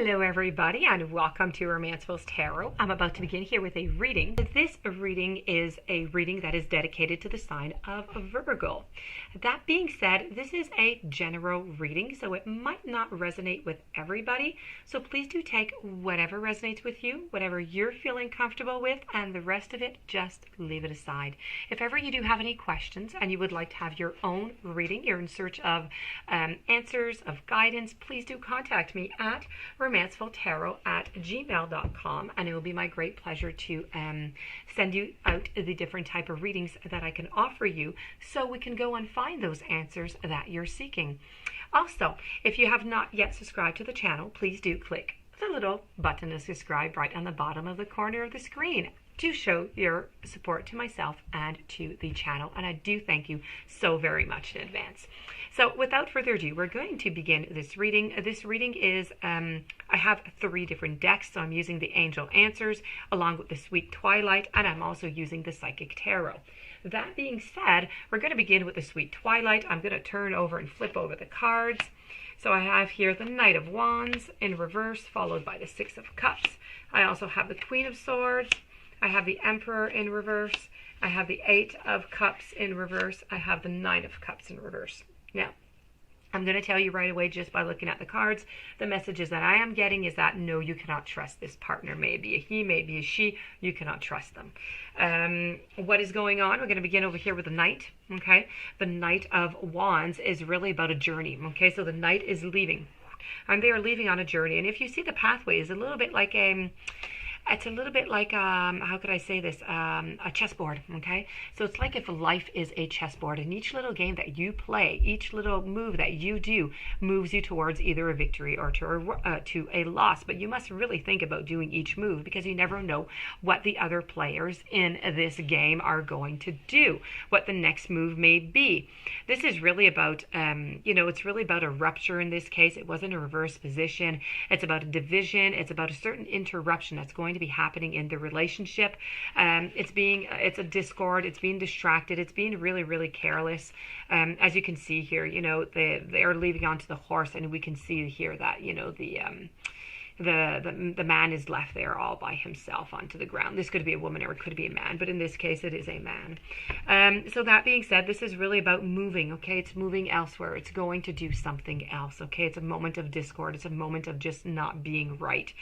Hello everybody and welcome to Romancefull's Tarot. I'm about to begin here with a reading. This reading is a reading that is dedicated to the sign of Virgo. That being said, this is a general reading, so it might not resonate with everybody. So please do take whatever resonates with you, whatever you're feeling comfortable with, and the rest of it, just leave it aside. If ever you do have any questions and you would like to have your own reading, you're in search of answers, of guidance, please do contact me at romancefulltarot@gmail.com, and it will be my great pleasure to send you out the different type of readings that I can offer you so we can go and find those answers that you're seeking. Also, if you have not yet subscribed to the channel, please do click the little button to subscribe right on the bottom of the corner of the screen to show your support to myself and to the channel, and I do thank you so very much in advance. So without further ado, we're going to begin this reading. This reading is, I have 3 different decks, so I'm using the Angel Answers along with the Sweet Twilight, and I'm also using the Psychic Tarot. That being said, we're going to begin with the Sweet Twilight. I'm going to turn over and flip over the cards. So I have here the Knight of Wands in reverse, followed by the Six of Cups. I also have the Queen of Swords. I have the Emperor in reverse. I have the 8 of Cups in reverse. I have the 9 of Cups in reverse. Now, I'm going to tell you right away, just by looking at the cards, the messages that I am getting is that no, you cannot trust this partner. Maybe a he, maybe a she. You cannot trust them. What is going on? We're going to begin over here with the Knight. Okay, the Knight of Wands is really about a journey. Okay, so the Knight is leaving, and they are leaving on a journey. And if you see the pathway, is a little bit like it's a little bit like, how could I say this, a chessboard, okay? So it's like if life is a chessboard, and each little game that you play, each little move that you do moves you towards either a victory or to a loss. But you must really think about doing each move, because you never know what the other players in this game are going to do, what the next move may be. This is really about, it's really about a rupture in this case. It wasn't a reverse position. It's about a division. It's about a certain interruption that's going to be happening in the relationship. It's a discord. It's being distracted. It's being really, really careless. As you can see here, they are leaving onto the horse, and we can see here that the man is left there all by himself onto the ground. This could be a woman or it could be a man, but in this case it is a man. So that being said, this is really about moving, okay? It's moving elsewhere. It's going to do something else, okay? It's a moment of discord. It's a moment of just not being right.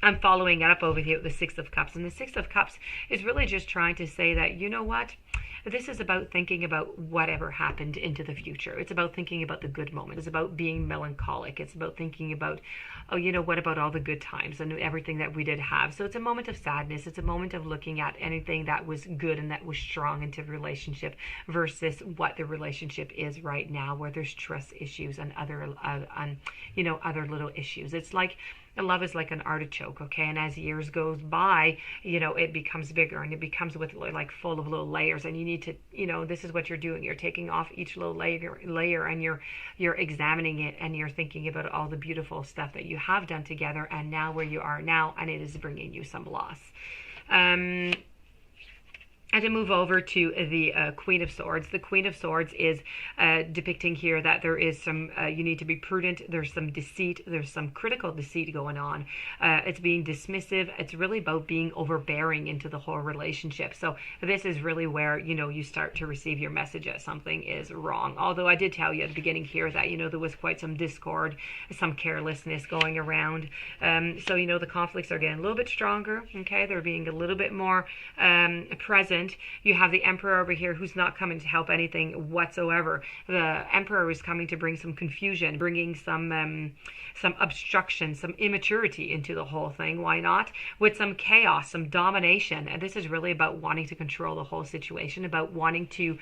I'm following it up over here with the Six of Cups, and the Six of Cups is really just trying to say that, you know what? This is about thinking about whatever happened into the future. It's about thinking about the good moment. It's about being melancholic. It's about thinking about, what about all the good times and everything that we did have. So it's a moment of sadness. It's a moment of looking at anything that was good and that was strong into the relationship versus what the relationship is right now, where there's trust issues and other little issues. It's like, love is like an artichoke, okay? And as years goes by, it becomes bigger, and it becomes with like full of little layers, and you need to, this is what you're doing. You're taking off each little layer, and you're examining it, and you're thinking about all the beautiful stuff that you have done together, and now where you are now, and it is bringing you some loss. And to move over to the Queen of Swords. The Queen of Swords is depicting here that there is some, you need to be prudent. There's some deceit. There's some critical deceit going on. It's being dismissive. It's really about being overbearing into the whole relationship. So this is really where, you start to receive your message that something is wrong. Although I did tell you at the beginning here that, there was quite some discord, some carelessness going around. So, the conflicts are getting a little bit stronger, okay? They're being a little bit more present. You have the Emperor over here who's not coming to help anything whatsoever. The Emperor is coming to bring some confusion, bringing some obstruction, some immaturity into the whole thing. Why not? With some chaos, some domination. And this is really about wanting to control the whole situation, about wanting to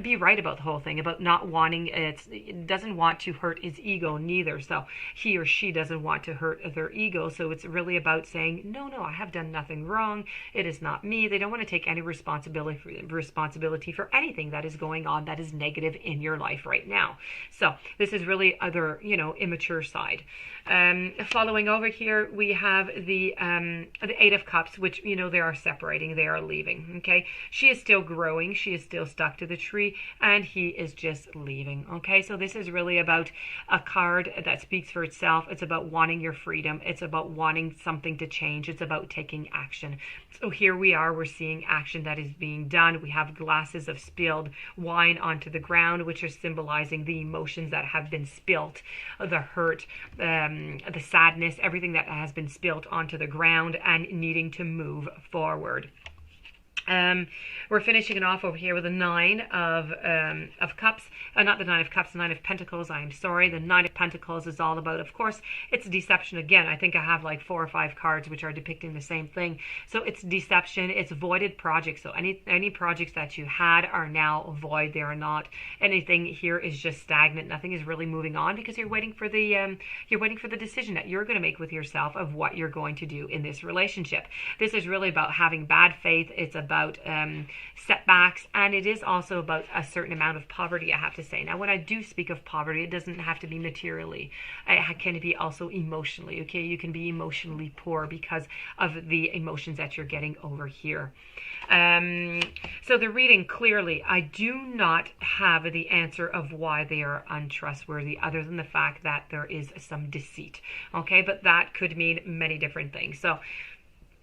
be right about the whole thing, about not wanting, it doesn't want to hurt his ego neither. So he or she doesn't want to hurt their ego. So it's really about saying, no, I have done nothing wrong. It is not me. They don't want to take any kind of responsibility for anything that is going on that is negative in your life right now. So this is really other, immature side. Following over here, we have the Eight of Cups, which, they are separating, they are leaving. Okay, she is still growing, she is still stuck to the tree, and he is just leaving. Okay, so this is really about a card that speaks for itself. It's about wanting your freedom. It's about wanting something to change. It's about taking action. So here we are, we're seeing action that is being done. We have glasses of spilled wine onto the ground, which are symbolizing the emotions that have been spilt, the hurt, the sadness, everything that has been spilt onto the ground and needing to move forward. We're finishing it off over here with a Nine of Cups. Not the Nine of Cups, the Nine of Pentacles. I'm sorry. The Nine of Pentacles is all about, of course, it's deception again. I think I have like 4 or 5 cards which are depicting the same thing. So it's deception. It's voided projects. So any projects that you had are now void. They are not. Anything here is just stagnant. Nothing is really moving on because you're waiting for the decision that you're going to make with yourself of what you're going to do in this relationship. This is really about having bad faith. It's about setbacks, and it is also about a certain amount of poverty, I have to say. Now, when I do speak of poverty, it doesn't have to be materially. It can be also emotionally. Okay, you can be emotionally poor because of the emotions that you're getting over here. So the reading, clearly, I do not have the answer of why they are untrustworthy, other than the fact that there is some deceit. Okay, but that could mean many different things. So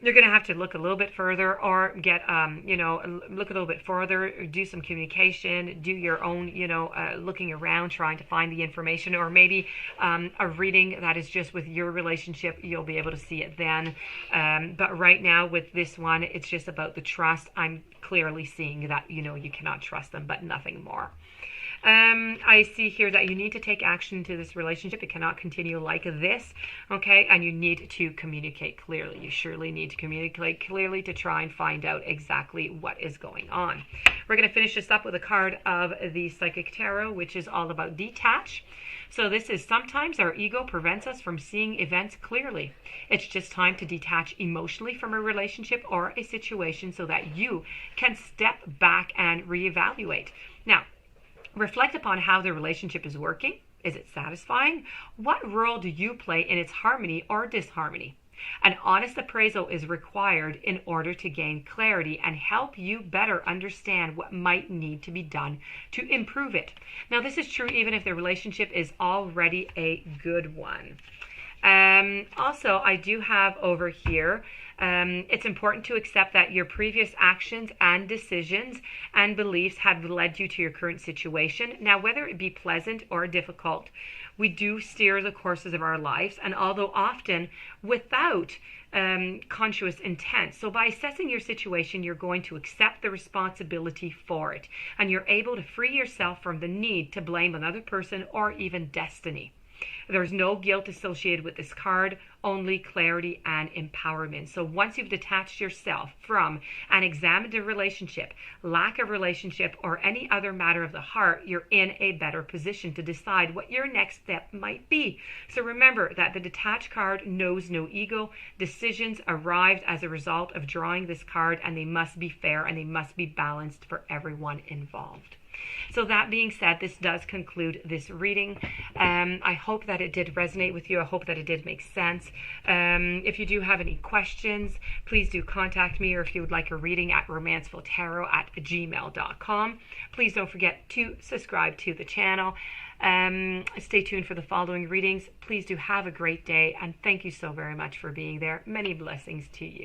you're going to have to look a little bit further, or get, look a little bit further, do some communication, do your own, looking around, trying to find the information, or maybe a reading that is just with your relationship. You'll be able to see it then. But right now with this one, it's just about the trust. I'm clearly seeing that, you cannot trust them, but nothing more. I see here that you need to take action to this relationship. It cannot continue like this, okay? And you need to communicate clearly. You surely need to communicate clearly to try and find out exactly what is going on. We're going to finish this up with a card of the Psychic Tarot, which is all about detach. So this is, sometimes our ego prevents us from seeing events clearly. It's just time to detach emotionally from a relationship or a situation so that you can step back and reevaluate. Now, reflect upon how the relationship is working. Is it satisfying? What role do you play in its harmony or disharmony? An honest appraisal is required in order to gain clarity and help you better understand what might need to be done to improve it. Now, this is true even if the relationship is already a good one. Also, I do have over here, it's important to accept that your previous actions and decisions and beliefs have led you to your current situation. Now, whether it be pleasant or difficult, we do steer the courses of our lives, and although often without conscious intent. So by assessing your situation, you're going to accept the responsibility for it, and you're able to free yourself from the need to blame another person or even destiny. There's no guilt associated with this card, only clarity and empowerment. So once you've detached yourself from and examined a relationship, lack of relationship, or any other matter of the heart, you're in a better position to decide what your next step might be. So remember that the detached card knows no ego. Decisions arrived as a result of drawing this card, and they must be fair and they must be balanced for everyone involved. So that being said, this does conclude this reading. I hope that it did resonate with you. I hope that it did make sense. If you do have any questions, please do contact me, or if you would like a reading, at romancefulltarot@gmail.com. Please don't forget to subscribe to the channel. Stay tuned for the following readings. Please do have a great day, and thank you so very much for being there. Many blessings to you.